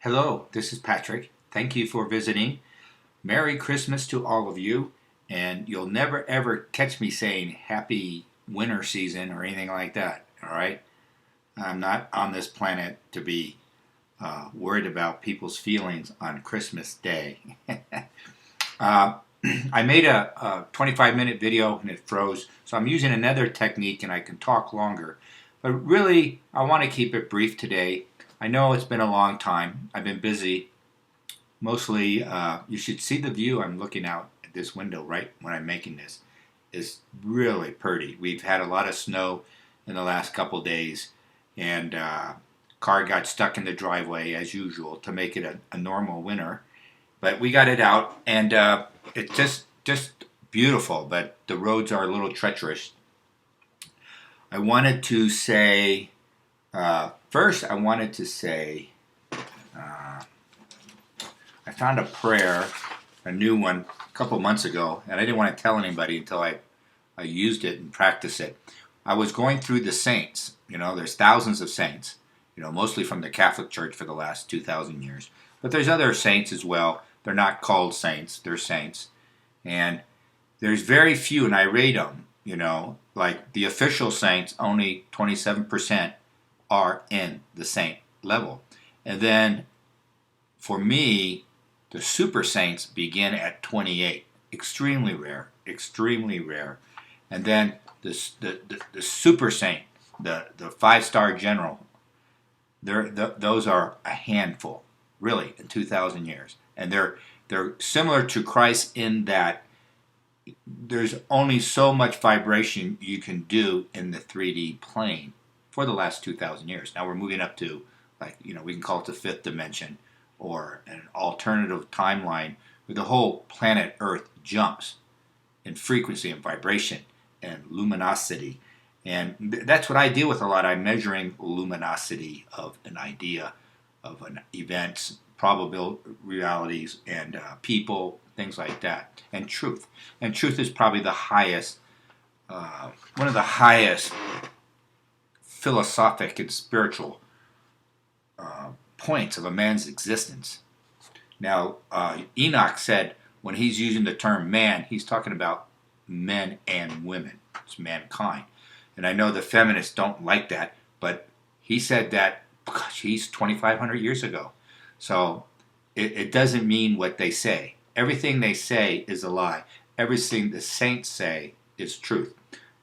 Hello, this is Patrick. Thank you for visiting. Merry Christmas to all of you. And you'll never ever catch me saying happy winter season or anything like that. All right? I'm not on this planet to be worried about people's feelings on Christmas Day. uh, I made a 25-minute video and it froze. So I'm using another technique and I can talk longer. But really, I want to keep it brief today. I know it's been a long time. I've been busy. Mostly, you should see the view I'm looking out at this window right when I'm making this. It's really pretty. We've had a lot of snow in the last couple days, and car got stuck in the driveway as usual to make it a normal winter. But we got it out, and it's just beautiful. But the roads are a little treacherous. I wanted to say first. I wanted to say. I found a prayer, a new one, a couple months ago, and I didn't want to tell anybody until I used it and practiced it. I was going through the saints. You know, there's thousands of saints, you know, mostly from the Catholic Church for the last 2,000 years. But there's other saints as well. They're not called saints, they're saints. And there's very few, and I rate them, you know, like the official saints, only 27% are in the saint level. And then for me, the super saints begin at 28. Extremely rare, extremely rare. And then the super saint, the 5-star general, those are a handful, really, in 2,000 years. And they're similar to Christ in that there's only so much vibration you can do in the 3D plane for the last 2,000 years. Now we're moving up to, like, you know, we can call it the fifth dimension, or an alternative timeline where the whole planet Earth jumps in frequency and vibration and luminosity. And that's what I deal with a lot. I'm measuring luminosity of an idea, of an events, probable realities, and people, things like that, and truth. And truth is probably the highest, one of the highest philosophic and spiritual points of a man's existence. Now, Enoch said when he's using the term man, he's talking about men and women. It's mankind. And I know the feminists don't like that, but he said that, gosh, he's 2,500 years ago. So it doesn't mean what they say. Everything they say is a lie. Everything the saints say is truth.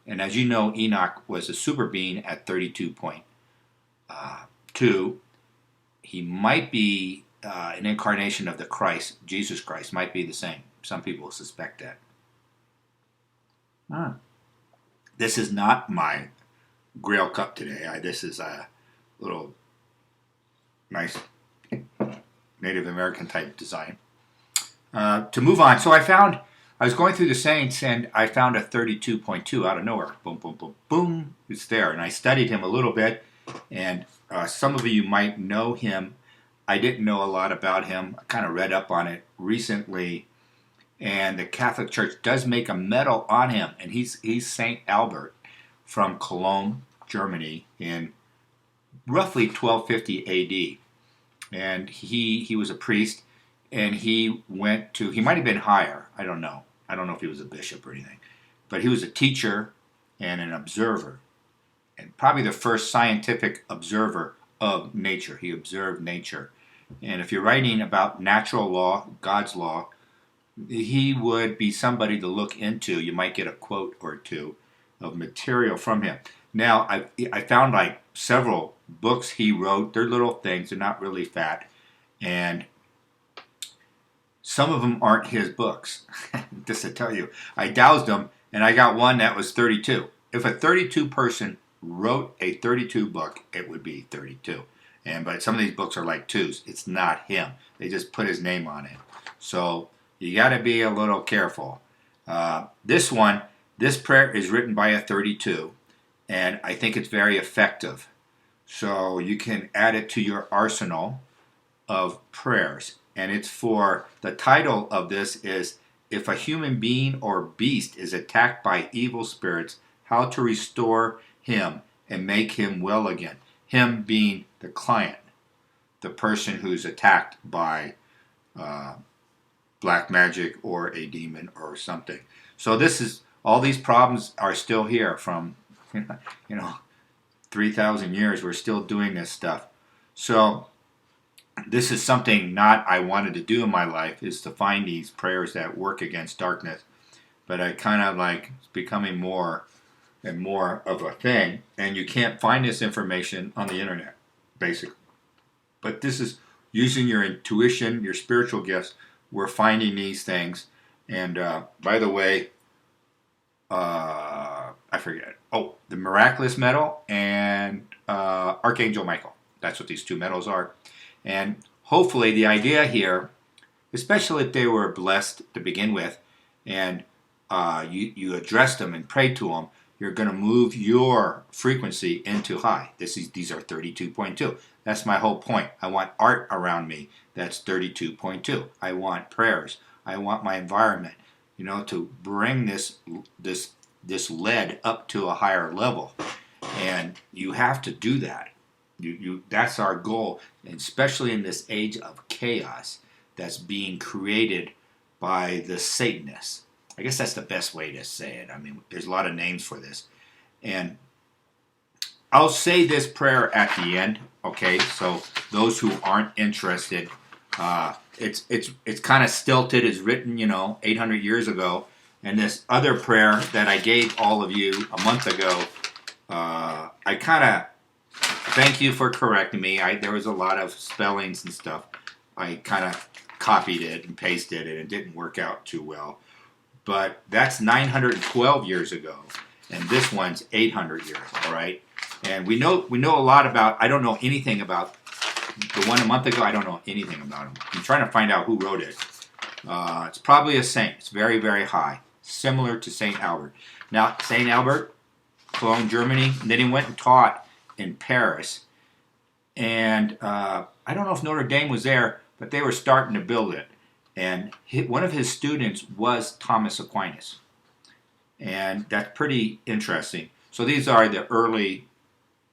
And as you know, Enoch was a super being at 32.2. He might be an incarnation of the Christ, Jesus Christ, might be the same. Some people suspect that. This is not my Grail cup today. This is a little nice Native American type design. To move on, so I was going through the saints and I found a 32.2 out of nowhere. Boom, boom, boom, boom. It's there. And I studied him a little bit, and some of you might know him. I didn't know a lot about him. I kind of read up on it recently, and the Catholic Church does make a medal on him, and he's Saint Albert from Cologne, Germany, in roughly 1250 A.D. And he was a priest, and he might have been higher. I don't know. I don't know if he was a bishop or anything, but he was a teacher and an observer, and probably the first scientific observer of nature. He observed nature. And if you're writing about natural law, God's law, he would be somebody to look into. You might get a quote or two of material from him. Now, I found like several books he wrote. They're little things. They're not really fat. And some of them aren't his books. Just to tell you. I dowsed them, and I got one that was 32. If a 32 person wrote a 32 book, it would be 32. But some of these books are like twos. It's not him. They just put his name on it. So you got to be a little careful. This prayer is written by a 32, and I think it's very effective. So you can add it to your arsenal of prayers. And it's the title of this is, If a Human Being or Beast is Attacked by Evil Spirits, How to Restore Him and Make Him Well Again. Him being the client. the person who's attacked by black magic or a demon or something. So this is, all these problems are still here from 3,000 years. We're still doing this stuff. So this is something not I wanted to do in my life, is to find these prayers that work against darkness. But I kind of like, it's becoming more and more of a thing, and you can't find this information on the internet, basically. But this is using your intuition, your spiritual gifts. We're finding these things. And by the way, I forget. Oh, the miraculous medal and Archangel Michael. That's what these two medals are. And hopefully the idea here, especially if they were blessed to begin with, and you addressed them and prayed to them, you're going to move your frequency into high. These are 32.2. That's my whole point. I want art around me. That's 32.2. I want prayers. I want my environment, to bring this lead up to a higher level. And you have to do that. That's our goal, and especially in this age of chaos that's being created by the Satanists. I guess that's the best way to say it. I mean, there's a lot of names for this. And I'll say this prayer at the end, okay? So those who aren't interested, it's kind of stilted. It's written, 800 years ago. And this other prayer that I gave all of you a month ago, I kind of thank you for correcting me. There was a lot of spellings and stuff. I kind of copied it and pasted it, and it didn't work out too well. But that's 912 years ago, and this one's 800 years, all right? And we know a lot about, I don't know anything about the one a month ago. I don't know anything about him. I'm trying to find out who wrote it. It's probably a saint. It's very, very high, similar to St. Albert. Now, St. Albert, Cologne, Germany, and then he went and taught in Paris. And I don't know if Notre Dame was there, but they were starting to build it. And one of his students was Thomas Aquinas. And that's pretty interesting. So these are the early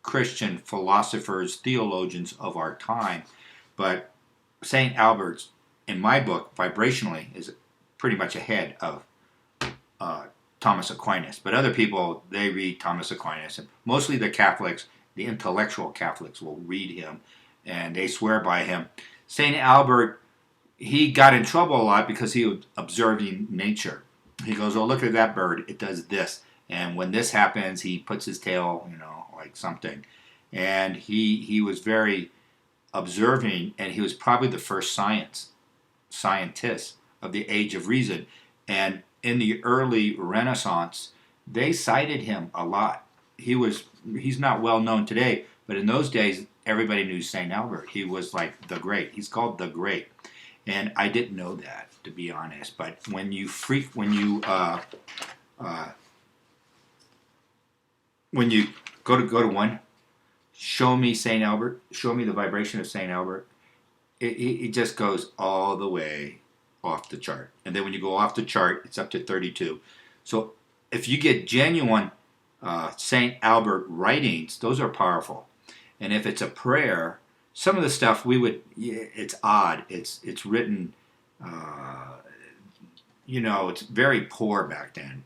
Christian philosophers, theologians of our time. But St. Albert's, in my book, vibrationally, is pretty much ahead of Thomas Aquinas. But other people, they read Thomas Aquinas. And mostly the Catholics, the intellectual Catholics, will read him, and they swear by him. St. Albert, he got in trouble a lot because he was observing nature. He goes, oh, look at that bird. It does this. And when this happens, he puts his tail, like something. And he was very observing, and he was probably the first scientist of the age of reason. And in the early Renaissance, they cited him a lot. He's not well known today, but in those days, everybody knew St. Albert. He was like the Great. He's called the Great. And I didn't know that, to be honest. But when you go to one, show me St. Albert, show me the vibration of St. Albert, it just goes all the way off the chart. And then when you go off the chart, it's up to 32. So if you get genuine St. Albert writings, those are powerful. And if it's a prayer, some of the stuff it's odd. It's written, it's very poor back then.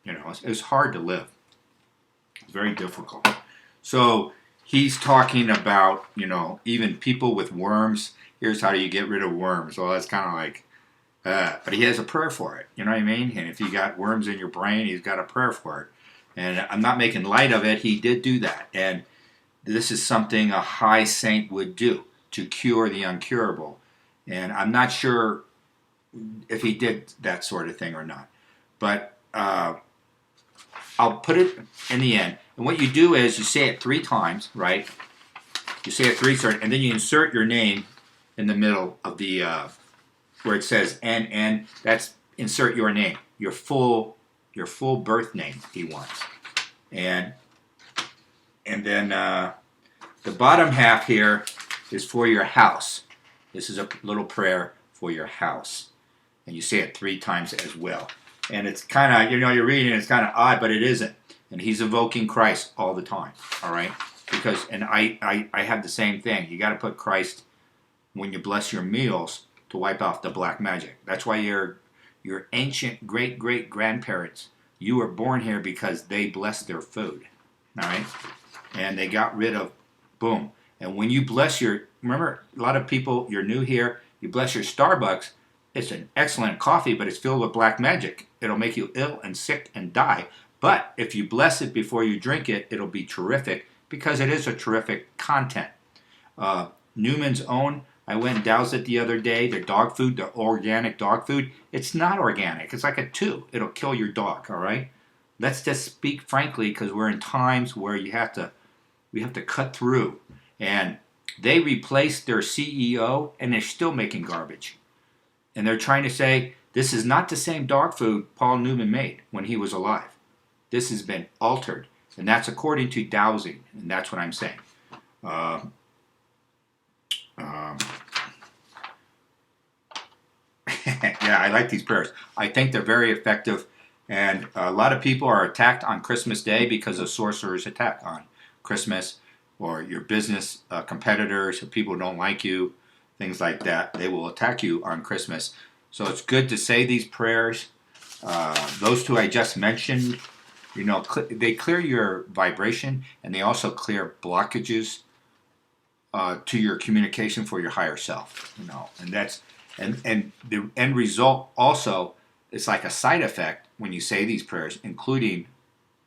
It was hard to live. It's very difficult. So he's talking about, even people with worms. Here's how you get rid of worms. Well, that's kind of like, but he has a prayer for it. You know what I mean? And if you got worms in your brain, he's got a prayer for it. And I'm not making light of it. He did do that. And this is something a high saint would do to cure the incurable. And I'm not sure if he did that sort of thing or not. But I'll put it in the end. And what you do is you say it 3 times, right? You say it 3 times, and then you insert your name in the middle of the, where it says and that's insert your name, your full birth name he wants. And then the bottom half here is for your house. This is a little prayer for your house. And you say it 3 times as well. And it's kind of, you're reading it, it's kind of odd, but it isn't. And he's evoking Christ all the time, all right? because, and I had the same thing. You got to put Christ when you bless your meals to wipe off the black magic. That's why your ancient great grandparents, you were born here because they blessed their food, all right, and they got rid of, boom. And when you bless remember, a lot of people, you're new here, you bless your Starbucks. It's an excellent coffee, but it's filled with black magic. It'll make you ill and sick and die. But if you bless it before you drink it, it'll be terrific because it is a terrific content. Newman's Own, I went and doused it the other day. Their dog food, the organic dog food, it's not organic. It's like a 2. It'll kill your dog, all right? Let's just speak frankly because we're in times where we have to cut through. And they replaced their CEO and they're still making garbage. And they're trying to say, this is not the same dog food Paul Newman made when he was alive. This has been altered. And that's according to dowsing. And that's what I'm saying. Yeah, I like these prayers. I think they're very effective. And a lot of people are attacked on Christmas Day because of sorcerers' attack on Christmas, or your business competitors, or people who don't like you, things like that. They will attack you on Christmas. So it's good to say these prayers. Those 2 I just mentioned, they clear your vibration, and they also clear blockages to your communication for your higher self. And that's and the end result also is like a side effect when you say these prayers, including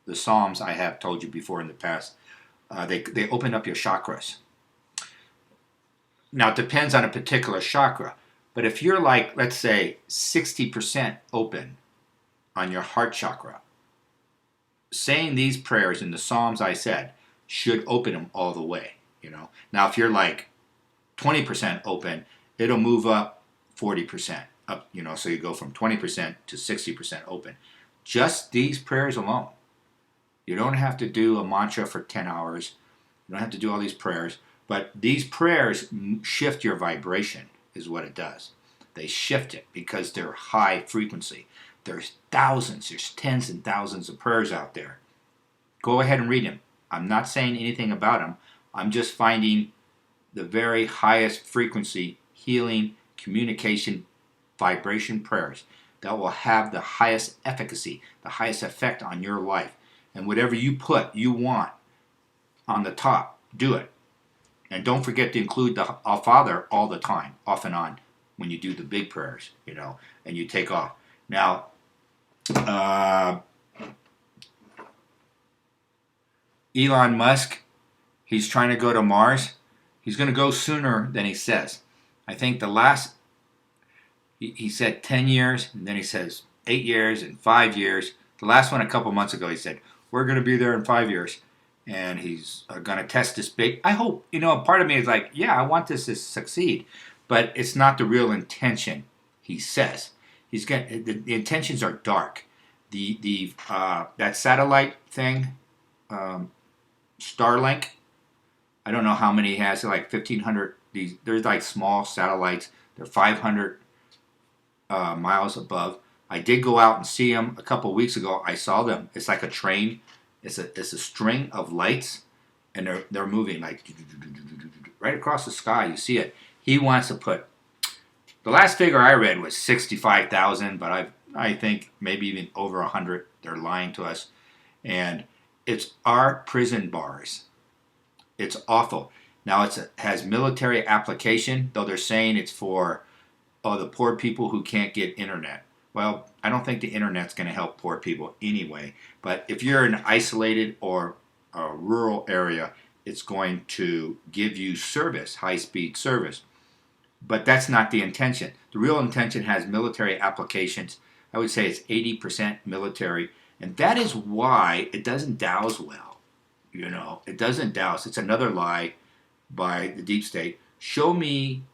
the Psalms I have told you before in the past. They open up your chakras. Now, it depends on a particular chakra. But if you're like, let's say, 60% open on your heart chakra, saying these prayers in the Psalms I said should open them all the way. Now, if you're like 20% open, it'll move up 40% up, so you go from 20% to 60% open. Just these prayers alone. You don't have to do a mantra for 10 hours. You don't have to do all these prayers. But these prayers shift your vibration, is what it does. They shift it because they're high frequency. There's thousands, there's tens and thousands of prayers out there. Go ahead and read them. I'm not saying anything about them. I'm just finding the very highest frequency, healing, communication, vibration prayers that will have the highest efficacy, the highest effect on your life. And whatever you want on the top, do it. And don't forget to include the Our Father all the time, off and on, when you do the big prayers, and you take off. Now, Elon Musk, he's trying to go to Mars. He's going to go sooner than he says. I think he said 10 years, and then he says 8 years and 5 years. The last one a couple months ago, he said, we're going to be there in 5 years. And he's going to test this big. I hope, part of me is like, yeah, I want this to succeed. But it's not the real intention, he says. The intentions are dark. That satellite thing, Starlink, I don't know how many he has. They're like 1,500. There's like small satellites. They're 500 miles above. I did go out and see them a couple weeks ago. I saw them. It's like a train. It's a string of lights, and they're moving like right across the sky. You see it. He wants to put. The last figure I read was 65,000, but I think maybe even over 100. They're lying to us, and it's our prison bars. It's awful. Now it has military application, though they're saying it's for the poor people who can't get internet. Well, I don't think the internet's going to help poor people anyway. But if you're in an isolated or a rural area, it's going to give you service, high-speed service. But that's not the intention. The real intention has military applications. I would say it's 80% military. And that is why it doesn't douse well. It doesn't douse. It's another lie by the deep state. Show me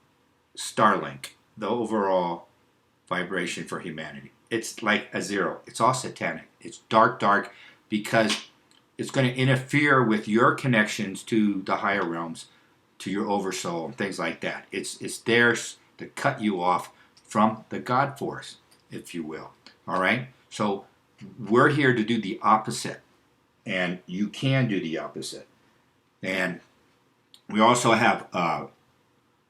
Starlink, the overall vibration for humanity. It's like a 0. It's all satanic. It's dark, because it's going to interfere with your connections to the higher realms, to your oversoul, and things like that. It's there to cut you off from the God force, if you will. All right? So we're here to do the opposite, and you can do the opposite. And we also have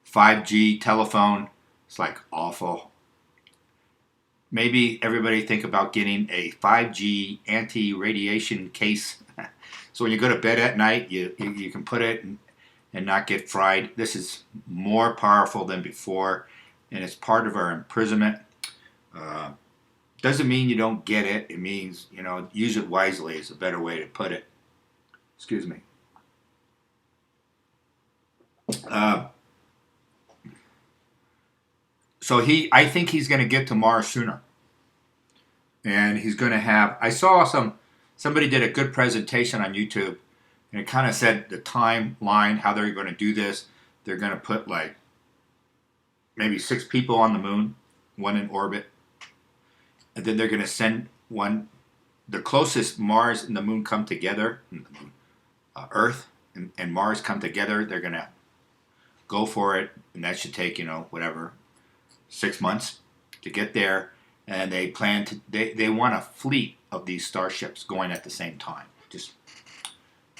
5G telephone. It's like awful. Maybe everybody think about getting a 5G anti-radiation case. So when you go to bed at night, you can put it and not get fried. This is more powerful than before, and it's part of our imprisonment. Uh, doesn't mean you don't get it. It means, use it wisely is a better way to put it. Excuse me. So I think he's going to get to Mars sooner, and he's going to have. I saw somebody did a good presentation on YouTube, and it kind of said the timeline, how they're going to do this. They're going to put like maybe 6 people on the moon, 1 in orbit, and then they're going to send one. The closest Mars and the moon come together, Earth and Mars come together. They're going to go for it, and that should take whatever 6 months to get there. And they plan to. They want a fleet of these starships going at the same time.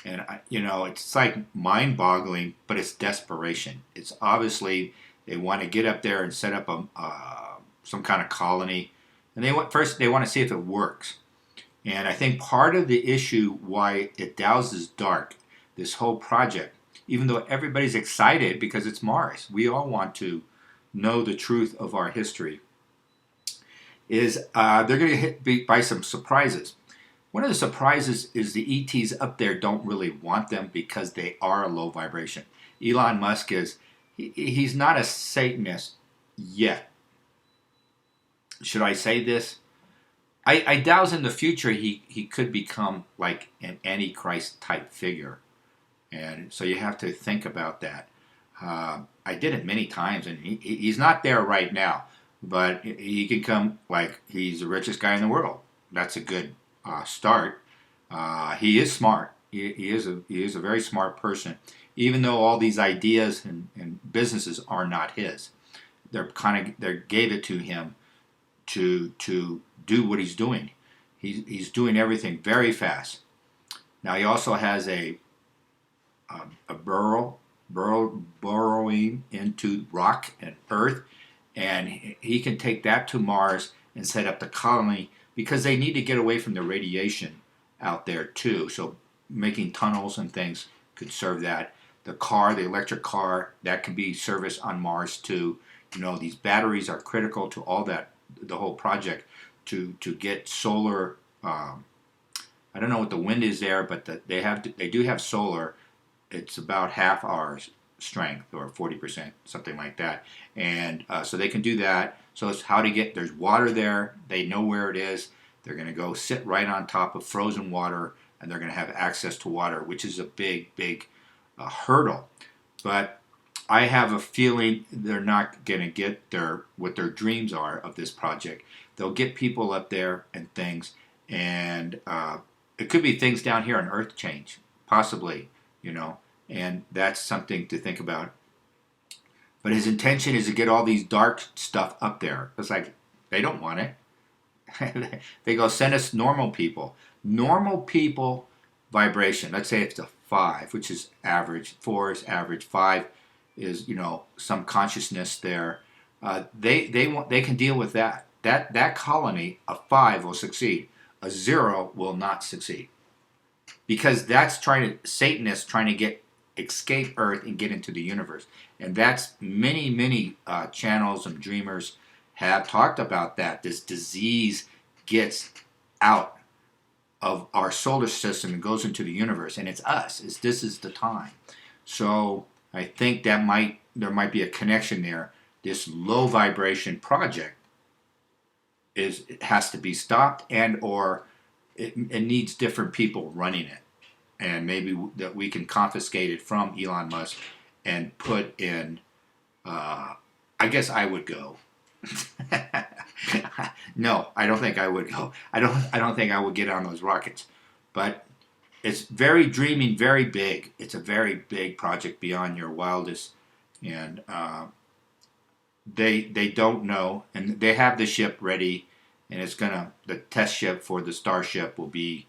It's like mind-boggling, but it's desperation. It's obviously they want to get up there and set up some kind of colony, and they want to see if it works. And I think part of the issue why it douses dark, this whole project, even though everybody's excited because it's Mars, we all want to know the truth of our history, is they're going to get hit by some surprises. One of the surprises is the ETs up there don't really want them because they are a low vibration. Elon Musk he's not a Satanist yet. Should I say this? I doubt in the future he could become like an Antichrist type figure. And so you have to think about that. I did it many times, and he's not there right now. But he can come like he's the richest guy in the world. That's a good start. He is smart. He is a very smart person. Even though all these ideas and businesses are not his, they gave it to him to do what he's doing. He's doing everything very fast. Now he also has a burrowing into rock and earth. And he can take that to Mars and set up the colony because they need to get away from the radiation out there too. So making tunnels and things could serve that. The electric car, that can be serviced on Mars too. These batteries are critical to all that, the whole project, to get solar. I don't know what the wind is there, but they do have solar. It's about half ours strength, or 40%, something like that. And so they can do that. So it's how to get, there's water there. They know where it is. They're going to go sit right on top of frozen water, and they're going to have access to water, which is a big, big hurdle. But I have a feeling they're not going to get what their dreams are of this project. They'll get people up there and things, and it could be things down here on Earth change, possibly, and that's something to think about. But his intention is to get all these dark stuff up there. It's like, they don't want it. They go, send us normal people. Normal people vibration. Let's say it's a 5, which is average. 4 is average. 5 is, some consciousness there. They can deal with that. That colony, a 5 will succeed. A 0 will not succeed. Because that's Satanists trying to escape Earth and get into the universe. And that's many channels and dreamers have talked about that. This disease gets out of our solar system and goes into the universe, and it's us. This is the time. So I think there might be a connection there. This low vibration project has to be stopped, and or it needs different people running it. And maybe that we can confiscate it from Elon Musk and put in. I guess I would go. No, I don't think I would go. I don't think I would get on those rockets. But it's very dreaming, very big. It's a very big project beyond your wildest. And they don't know, and they have the ship ready, and the test ship for the Starship will be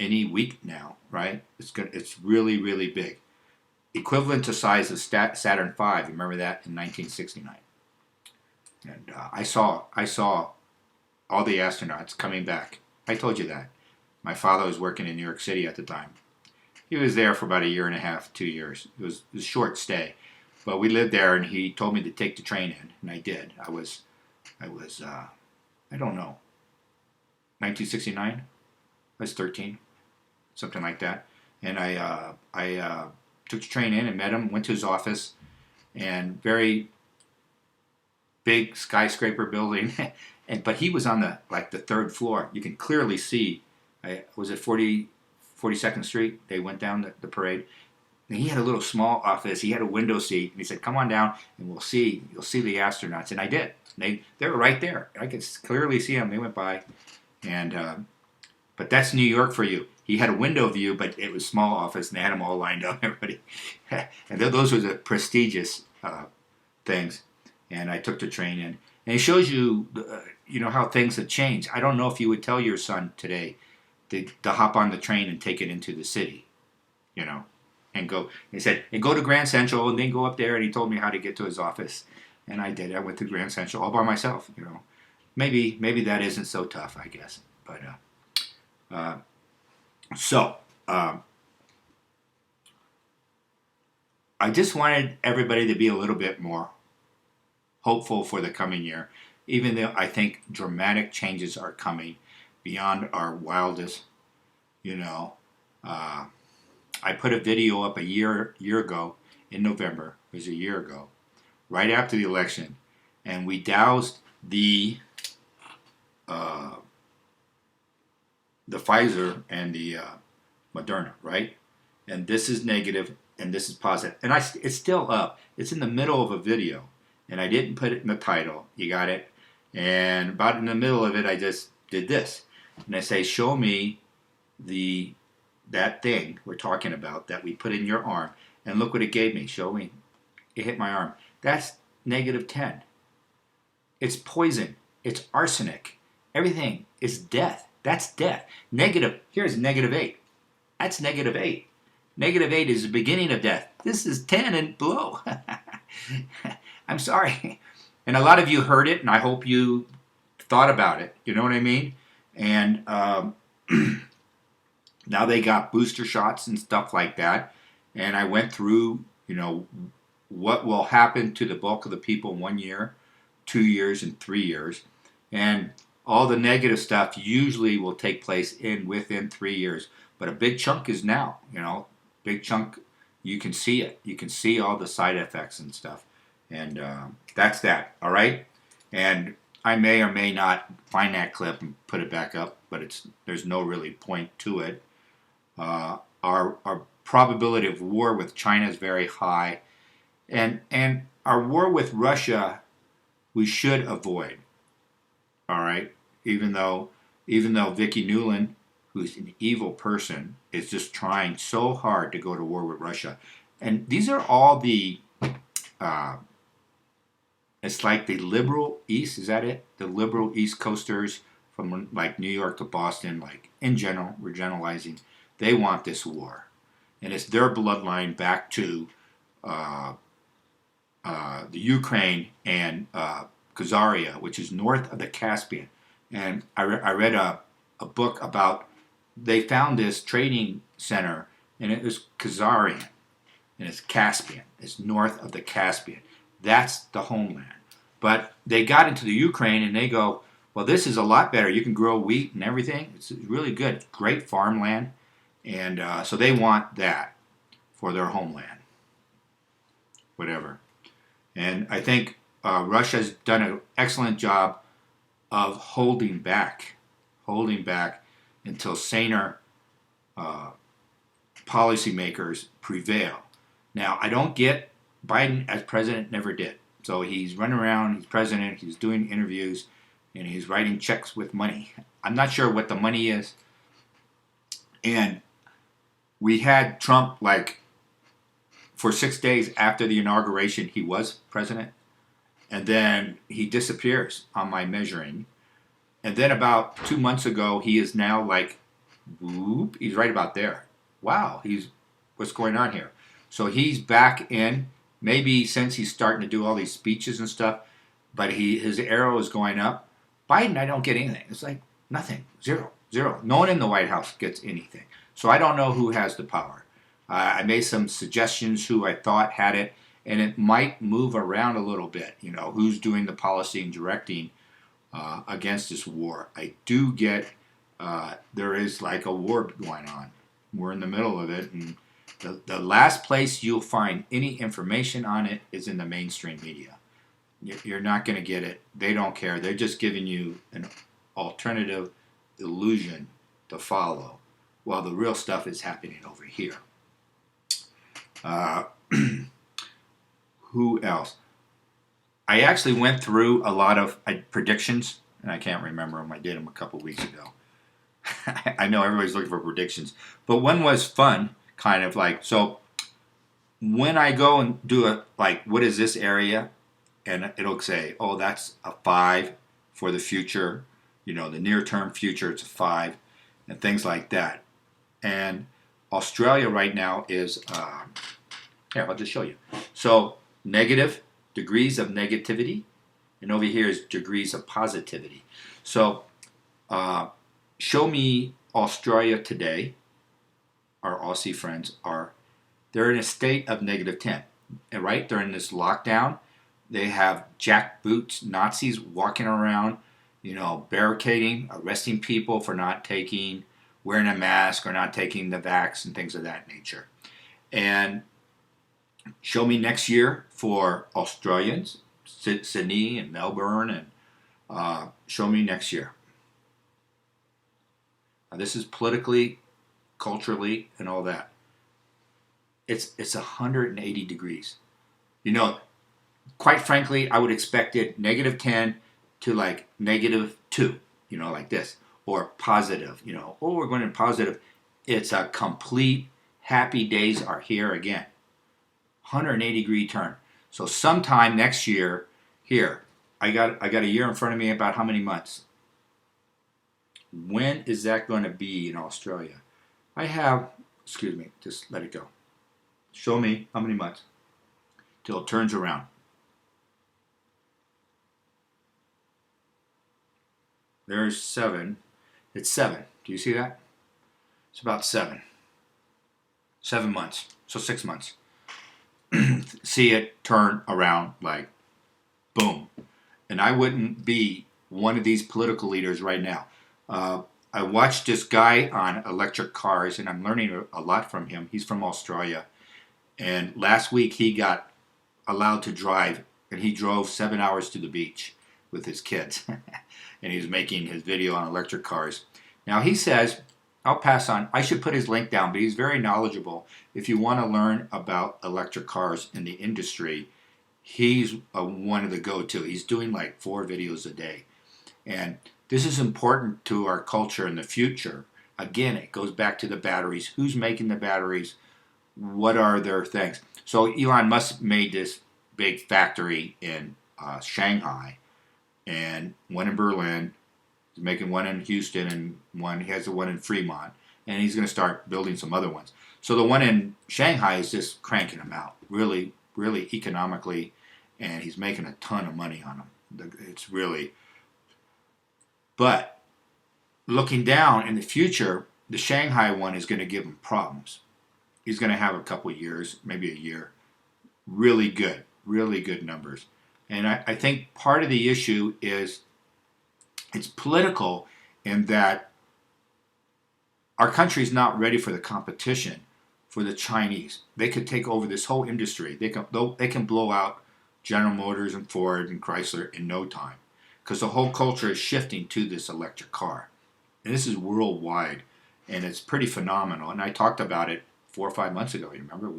any week now, right? It's really, really big. Equivalent to size of Saturn V. You remember that in 1969. And I saw all the astronauts coming back. I told you that. My father was working in New York City at the time. He was there for about a year and a half, 2 years. It was a short stay, but we lived there, and he told me to take the train in, and I did. I don't know, 1969. I was 13, something like that, and I took the train in and met him. Went to his office, and very big skyscraper building, but he was on the third floor. You can clearly see. I was at 42nd Street. They went down the parade. And he had a little small office. He had a window seat. And he said, "Come on down, and you'll see the astronauts." And I did. They were right there. I could clearly see them. They went by, and but that's New York for you. He had a window view, but it was a small office, and they had them all lined up. Everybody, and those were the prestigious things. And I took the train in, and it shows you, how things have changed. I don't know if you would tell your son today to hop on the train and take it into the city, and go. He said, and go to Grand Central, and then go up there. And he told me how to get to his office, and I did. I went to Grand Central all by myself. Maybe that isn't so tough, I guess. But I just wanted everybody to be a little bit more hopeful for the coming year, even though I think dramatic changes are coming beyond our wildest. I put a video up a year ago in November. It was a year ago, right after the election, and we doused the Pfizer and the Moderna, right? And this is negative, and this is positive, and it's still up. It's in the middle of a video, and I didn't put it in the title. You got it? And about in the middle of it, I just did this, and I say, "Show me that thing we're talking about that we put in your arm, and look what it gave me. Show me." It hit my arm. That's -10. It's poison. It's arsenic. Everything is death. That's death. Here's -8. That's -8. -8 is the beginning of death. This is 10 and below. I'm sorry. And a lot of you heard it, and I hope you thought about it. You know what I mean? And now they got booster shots and stuff like that. And I went through, what will happen to the bulk of the people in 1 year, 2 years, and 3 years. And all the negative stuff usually will take place within 3 years. But a big chunk is now, big chunk, you can see it. You can see all the side effects and stuff. And that's that, all right? And I may or may not find that clip and put it back up, but there's no really point to it. Our probability of war with China is very high, and our war with Russia we should avoid. All right, even though Vicki Nuland, who's an evil person, is just trying so hard to go to war with Russia, and these are all the. It's like the liberal East, is that it? The liberal East Coasters from like New York to Boston, like in general, we're generalizing, they want this war. And it's their bloodline back to the Ukraine and Khazaria, which is north of the Caspian. And I read a book about, they found this trading center, and it was Khazarian, and it's Caspian. It's north of the Caspian. That's the homeland. But they got into the Ukraine, and they go, well, this is a lot better. You can grow wheat and everything. It's really good. Great farmland. And so they want that for their homeland. Whatever. And I think Russia's done an excellent job of holding back until saner policymakers prevail. Now, I don't get Biden as president, never did. So he's running around, he's president, he's doing interviews, and he's writing checks with money. I'm not sure what the money is. And we had Trump, for 6 days after the inauguration, he was president. And then he disappears on my measuring. And then about 2 months ago, he is now Whoop, he's right about there. Wow, what's going on here? So he's back in. Maybe since he's starting to do all these speeches and stuff, but his arrow is going up. Biden, I don't get anything. It's like nothing, zero, zero. No one in the White House gets anything. So I don't know who has the power. I made some suggestions who I thought had it, and it might move around a little bit. You know, who's doing the policy and directing against this war. I do get there is like a war going on. We're in the middle of it, and the last place you'll find any information on it is in the mainstream media. You're not going to get it. They don't care. They're just giving you an alternative illusion to follow, while the real stuff is happening over here. Who else? I actually went through a lot of predictions, and I can't remember them. I did them a couple weeks ago. I know everybody's looking for predictions, but one was fun, kind of like, so when I go and do a, like, what is this area? And it'll say, oh, that's a 5 for the future, you know, the near-term future, it's a 5, and things like that. And Australia right now is, here, I'll just show you. So, negative, degrees of negativity, and over here is degrees of positivity. So, show me Australia today. Our Aussie friends they're in a state of -10, right? They're in this lockdown. They have jackboots, Nazis walking around, you know, barricading, arresting people for not wearing a mask or not taking the vax and things of that nature. And show me next year for Australians, Sydney and Melbourne, and show me next year. Now, this is politically, culturally, and all that. It's 180 degrees. You know, quite frankly, I would expect it -10 to like -2, you know, like this, or positive, you know, oh, we're going to positive. It's a complete happy days are here again. 180-degree turn. So sometime next year, here, I got a year in front of me, about how many months? When is that going to be in Australia? I have, excuse me, just let it go. Show me how many months till it turns around. There's 7. It's 7. Do you see that? It's about 7. 7 months. So 6 months. See it turn around like boom. And I wouldn't be one of these political leaders right now. I watched this guy on electric cars, and I'm learning a lot from him. He's from Australia. And last week he got allowed to drive, and he drove 7 hours to the beach with his kids. And he was making his video on electric cars. Now he says, I'll pass on, I should put his link down, but he's very knowledgeable. If you want to learn about electric cars in the industry, he's one of the go-to. He's doing like 4 videos a day. And this is important to our culture in the future. Again, it goes back to the batteries. Who's making the batteries? What are their things? So Elon Musk made this big factory in Shanghai, and one in Berlin. He's making one in Houston, and he has the one in Fremont, and he's going to start building some other ones. So the one in Shanghai is just cranking them out, really, really economically, and he's making a ton of money on them. It's really, but looking down in the future, the Shanghai one is going to give him problems. He's going to have a couple of years, maybe a year, really good numbers. And I think part of the issue is it's political in that our country's not ready for the competition for the Chinese. They could take over this whole industry. They can blow out General Motors and Ford and Chrysler in no time, because the whole culture is shifting to this electric car. And this is worldwide, and it's pretty phenomenal. And I talked about it 4 or 5 months ago. You remember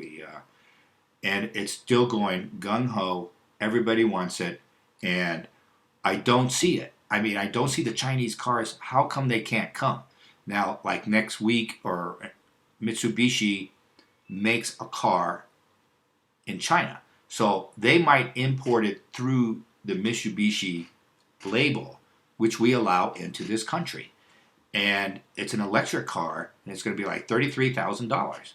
and it's still going gung-ho. Everybody wants it, and I don't see it. I mean, I don't see the Chinese cars. How come they can't come? Now, like next week, or Mitsubishi makes a car in China. So they might import it through the Mitsubishi label, which we allow into this country. and it's an electric car, and it's going to be like $33,000.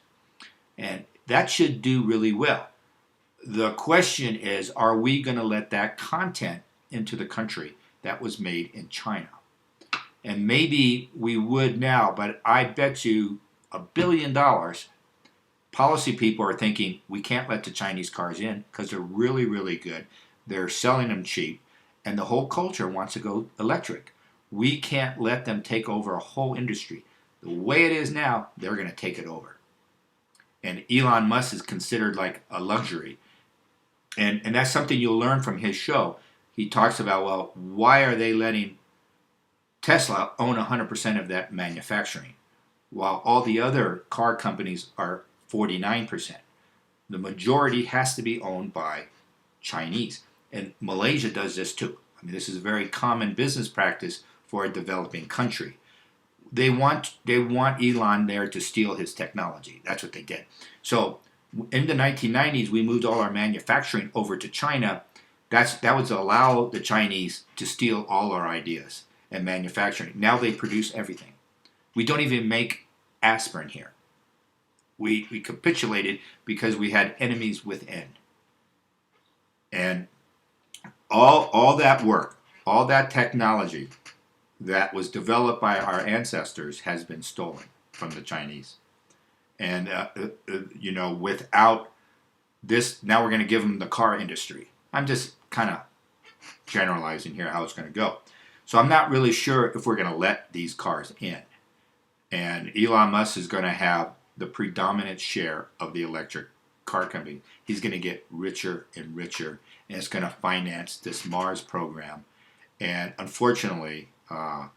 And that should do really well. The question is, are we going to let that content into the country that was made in China? And maybe we would now, but I bet you $1 billion policy people are thinking we can't let the Chinese cars in because they're really, really good. They're selling them cheap, and the whole culture wants to go electric. We can't let them take over a whole industry. The way it is now, they're going to take it over. And Elon Musk is considered like a luxury. And that's something you'll learn from his show. He talks about, well, why are they letting Tesla own 100% of that manufacturing, while all the other car companies are 49%. The majority has to be owned by Chinese. And Malaysia does this too. I mean, this is a very common business practice for a developing country. They want Elon there to steal his technology. That's what they did. So in the 1990s, we moved all our manufacturing over to China. That was allow the Chinese to steal all our ideas and manufacturing. Now they produce everything. We don't even make aspirin here. We capitulated because we had enemies within. And all that work, all that technology that was developed by our ancestors has been stolen from the Chinese. And, without this, now we're going to give them the car industry. I'm just kind of generalizing here how it's going to go. So I'm not really sure if we're going to let these cars in. And Elon Musk is going to have the predominant share of the electric car company. He's going to get richer and richer, and it's going to finance this Mars program. And unfortunately, I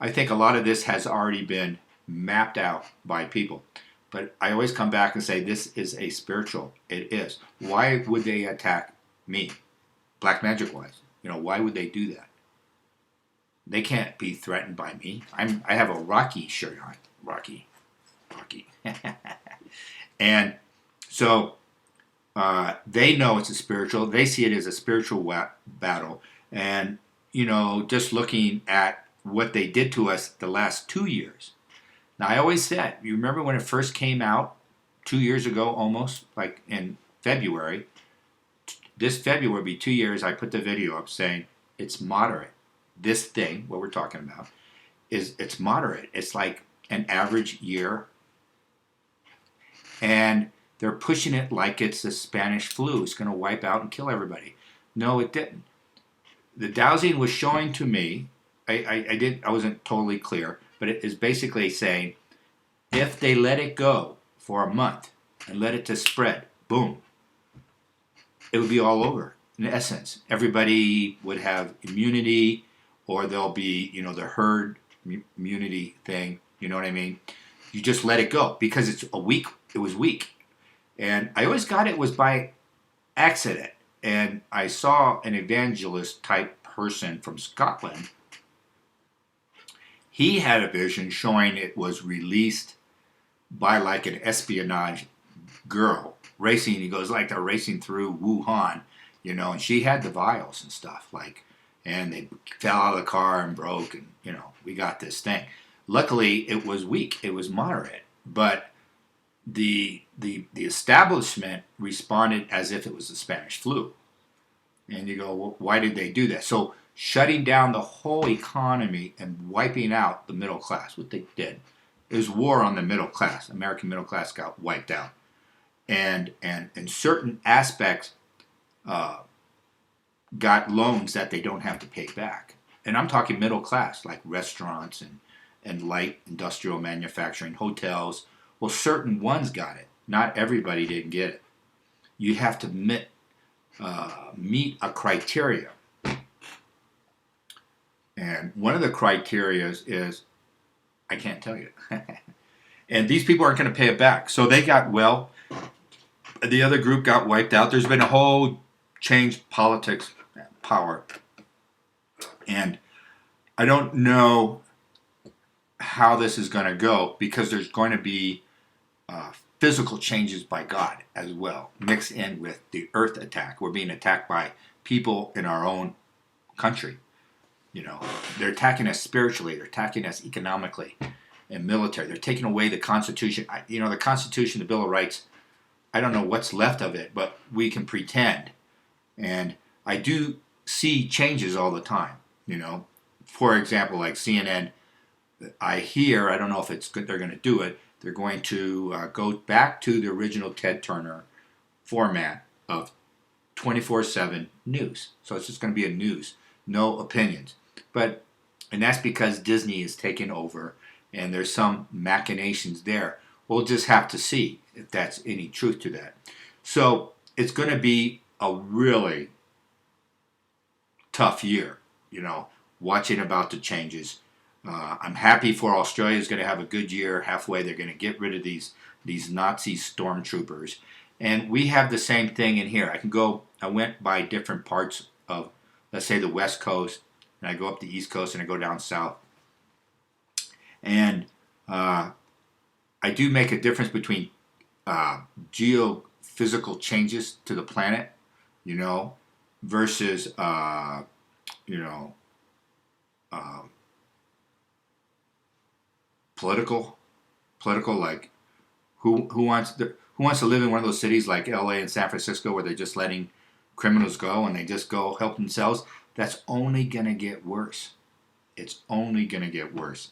think a lot of this has already been mapped out by people. But I always come back and say this is a spiritual. It is. Why would they attack me, black magic wise? Why would they do that? They can't be threatened by me. I have a Rocky shirt on. Rocky. And so they know it's a spiritual. They see it as a spiritual battle. And, just looking at what they did to us the last 2 years. Now, I always said, you remember when it first came out 2 years ago almost, like in February? This February will be 2 years. I put the video up saying it's moderate. This thing, what we're talking about, it's moderate. It's like an average year. And they're pushing it like it's the Spanish flu. It's going to wipe out and kill everybody. No, it didn't. The dowsing was showing to me, I wasn't totally clear, but it is basically saying if they let it go for a month and let it to spread, boom, it would be all over. In essence, everybody would have immunity, or there'll be, the herd immunity thing. You know what I mean? You just let it go because it's a week. It was weak. And I always got it was by accident. And I saw an evangelist type person from Scotland. He had a vision showing it was released by like an espionage girl racing. He goes like they're racing through Wuhan, and she had the vials and stuff and they fell out of the car and broke, and we got this thing. Luckily, it was weak. It was moderate, but the establishment responded as if it was the Spanish flu. And you go, well, why did they do that? So shutting down the whole economy and wiping out the middle class, what they did, is war on the middle class. American middle class got wiped out, and in certain aspects, got loans that they don't have to pay back. And I'm talking middle class, like restaurants and light industrial manufacturing, hotels. Well, certain ones got it. Not everybody didn't get it. You have to meet a criteria. And one of the criteria is, I can't tell you. And these people aren't going to pay it back. So they got the other group got wiped out. There's been a whole change politics, power. And I don't know how this is going to go because there's going to be physical changes by God as well, mixed in with the earth attack. We're being attacked by people in our own country. You know, they're attacking us spiritually. They're attacking us economically and military. They're taking away the Constitution. The Constitution, the Bill of Rights. I don't know what's left of it, but we can pretend. And I do see changes all the time. For example, like CNN. I hear. I don't know if it's good. They're going to do it. They're going to go back to the original Ted Turner format of 24/7 news. So it's just going to be a news, no opinions. And that's because Disney is taking over, and there's some machinations there. We'll just have to see if that's any truth to that. So it's going to be a really tough year, watching about the changes. I'm happy for Australia is going to have a good year. Halfway, they're going to get rid of these Nazi stormtroopers. And we have the same thing in here. I went by different parts of, let's say, the West Coast, and I go up the East Coast, and I go down south. And I do make a difference between geophysical changes to the planet, versus, political, like who wants to live in one of those cities like L.A. and San Francisco where they're just letting criminals go and they just go help themselves? That's only gonna get worse. It's only gonna get worse,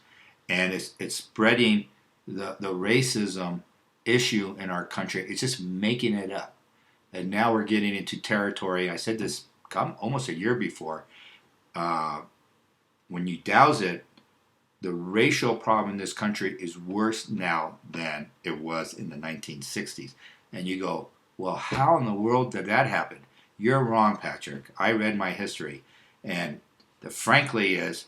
and it's spreading the racism issue in our country. It's just making it up, and now we're getting into territory. I said this almost a year before. When you douse it, the racial problem in this country is worse now than it was in the 1960s. And you go, well, how in the world did that happen? You're wrong, Patrick. I read my history. And frankly is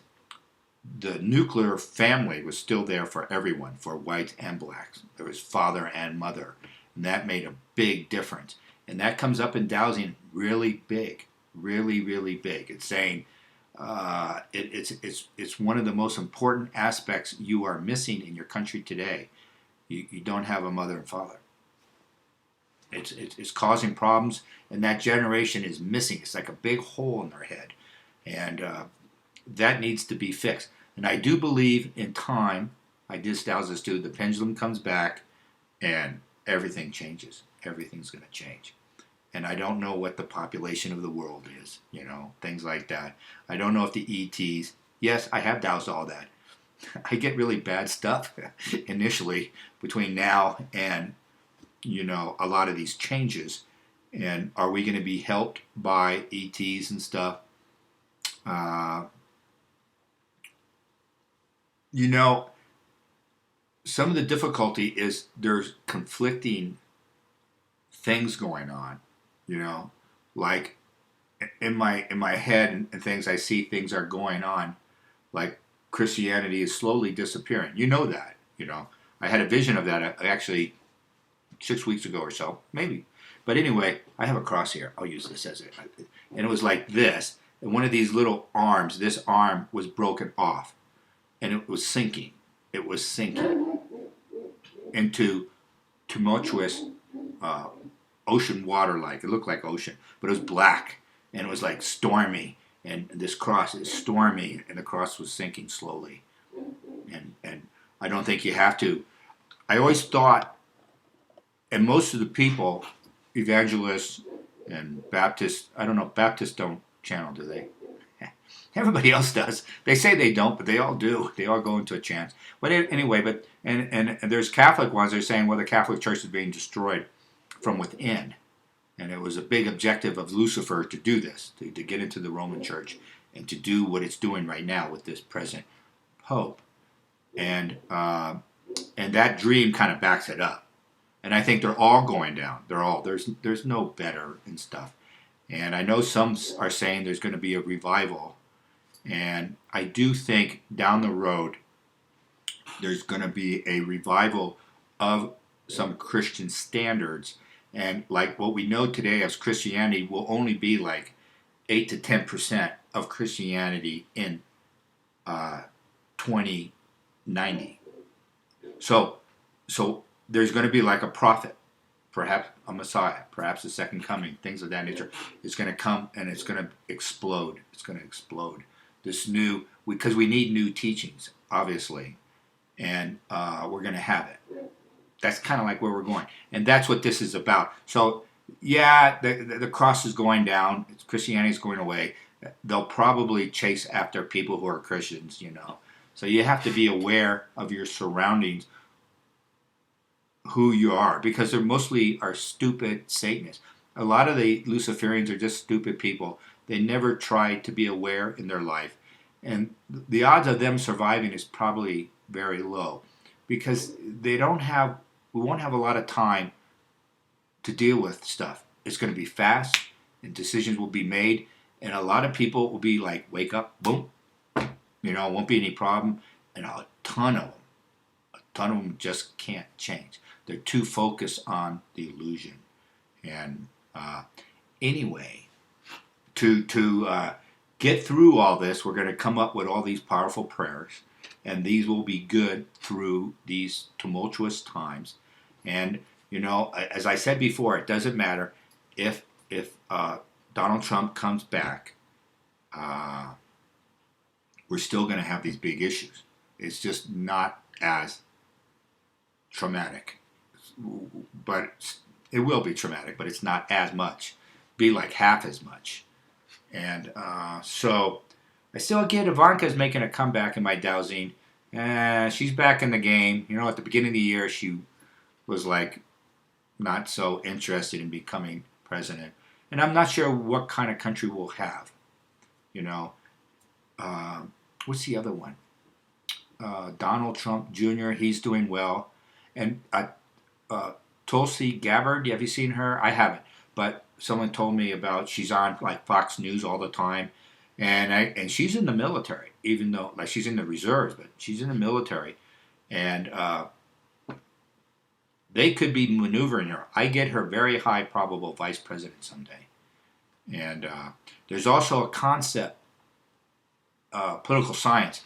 the nuclear family was still there for everyone, for whites and blacks. There was father and mother. And that made a big difference. And that comes up in dowsing really big, really, really big. It's saying, it's one of the most important aspects you are missing in your country today. You don't have a mother and father. It's causing problems, and that generation is missing. It's like a big hole in their head, and that needs to be fixed. And I do believe in time. I just douse this too. The pendulum comes back, and everything changes. Everything's going to change. And I don't know what the population of the world is, things like that. I don't know if the ETs, yes, I have doused all that. I get really bad stuff initially between now and, a lot of these changes. And are we going to be helped by ETs and stuff? Some of the difficulty is there's conflicting things going on. Like in my head and things, I see things are going on, like Christianity is slowly disappearing. That. I had a vision of that actually 6 weeks ago or so, maybe. But anyway, I have a cross here. I'll use this as it. And it was like this. And one of these little arms, this arm was broken off, and it was sinking. It was sinking into tumultuous. Ocean water, like it looked like ocean, but it was black and it was like stormy. And this cross is stormy, and the cross was sinking slowly. And I don't think you have to. I always thought, and most of the people, evangelists and Baptists, I don't know, Baptists don't channel, do they? Everybody else does. They say they don't, but they all do. They all go into a chant. But anyway, and there's Catholic ones that are saying, well, the Catholic Church is being destroyed from within. And it was a big objective of Lucifer to do this, to get into the Roman Church and to do what it's doing right now with this present Pope. And that dream kind of backs it up. And I think they're all going down. There's no better and stuff. And I know some are saying there's going to be a revival. And I do think down the road there's going to be a revival of some Christian standards. And like what we know today as Christianity will only be like 8 to 10% of Christianity in 2090. So there's going to be like a prophet, perhaps a Messiah, perhaps a second coming, things of that nature. It's going to come and it's going to explode. It's going to explode. this new, because we need new teachings, obviously, and we're going to have it. That's kind of like where we're going, and that's what this is about. So, yeah, the cross is going down. Christianity is going away. They'll probably chase after people who are Christians, you know. So you have to be aware of your surroundings, who you are, because they're mostly are stupid Satanists. A lot of the Luciferians are just stupid people. They never try to be aware in their life, and the odds of them surviving is probably very low, because they don't have. We won't have a lot of time to deal with stuff. It's going to be fast, and decisions will be made, and a lot of people will be like, "Wake up, boom," you know, won't be any problem, and a ton of them just can't change. They're too focused on the illusion. And anyway, to get through all this, we're going to come up with all these powerful prayers, and these will be good through these tumultuous times. And you know, as I said before, it doesn't matter if Donald Trump comes back. We're still going to have these big issues. It's just not as traumatic, but it will be traumatic, but it's not as much. Be like half as much. And so I still get Ivanka's making a comeback in my dowsing. She's back in the game. You know, at the beginning of the year, she was like not so interested in becoming president. And I'm not sure what kind of country we'll have. You know, what's the other one? Donald Trump Jr., he's doing well. And Tulsi Gabbard, have you seen her? I haven't, but someone told me about, she's on like Fox News all the time, and she's in the military, even though like she's in the reserves, but she's in the military, and they could be maneuvering her. I get her very high probable vice president someday. And there's also a concept, political science.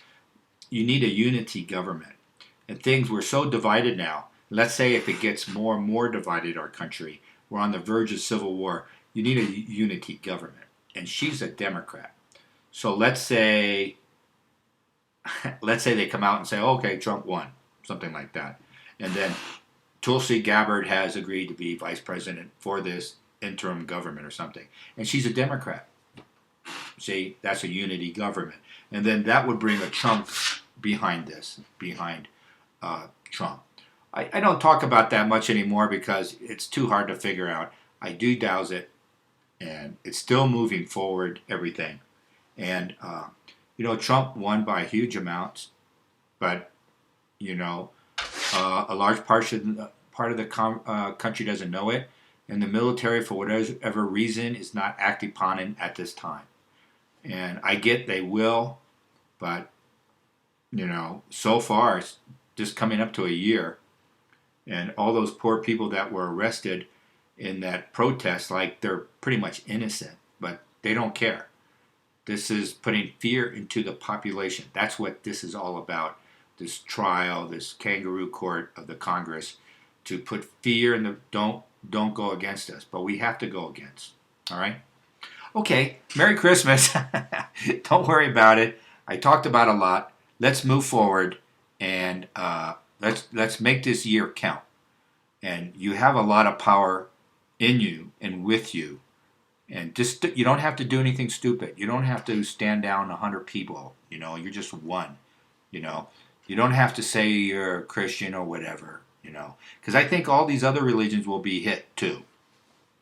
You need a unity government. And things, we're so divided now. Let's say if it gets more and more divided, our country, we're on the verge of civil war. You need a unity government. And she's a Democrat. So let's say they come out and say, okay, Trump won, something like that. And then Tulsi Gabbard has agreed to be vice president for this interim government or something. And she's a Democrat. See, that's a unity government. And then that would bring a Trump behind this, behind Trump. I don't talk about that much anymore because it's too hard to figure out. I do douse it, and it's still moving forward, everything. And, you know, Trump won by huge amounts, but, you know, a large part of the country doesn't know it, and the military, for whatever reason, is not acting upon it at this time. And I get they will, but, you know, so far it's just coming up to a year, and all those poor people that were arrested in that protest, like they're pretty much innocent, but they don't care. This is putting fear into the population. That's what this is all about. This trial, this kangaroo court of the Congress, to put fear in the don't go against us, but we have to go against. All right. Okay. Merry Christmas. Don't worry about it. I talked about a lot. Let's move forward, and let's make this year count. And you have a lot of power in you and with you. And just, you don't have to do anything stupid. You don't have to stand down 100 people. You know, you're just one. You know, you don't have to say you're a Christian or whatever. You know, because I think all these other religions will be hit too.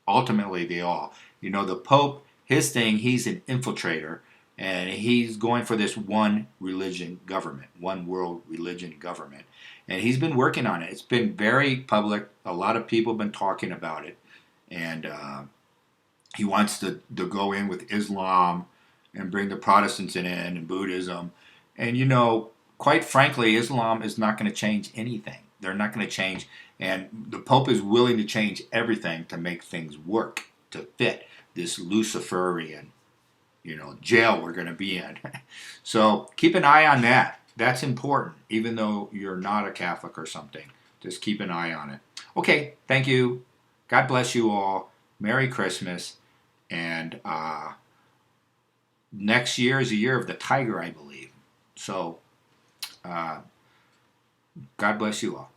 Ultimately, they all. You know, the Pope, his thing, he's an infiltrator, and he's going for this one religion government, one world religion government. And he's been working on it. It's been very public. A lot of people have been talking about it. And he wants to go in with Islam and bring the Protestants in and Buddhism. And, you know, quite frankly, Islam is not going to change anything. They're not going to change. And the Pope is willing to change everything to make things work, to fit this Luciferian, you know, jail we're going to be in. So keep an eye on that. That's important, even though you're not a Catholic or something. Just keep an eye on it. Okay, thank you. God bless you all. Merry Christmas. And next year is a year of the tiger, I believe. So, God bless you all.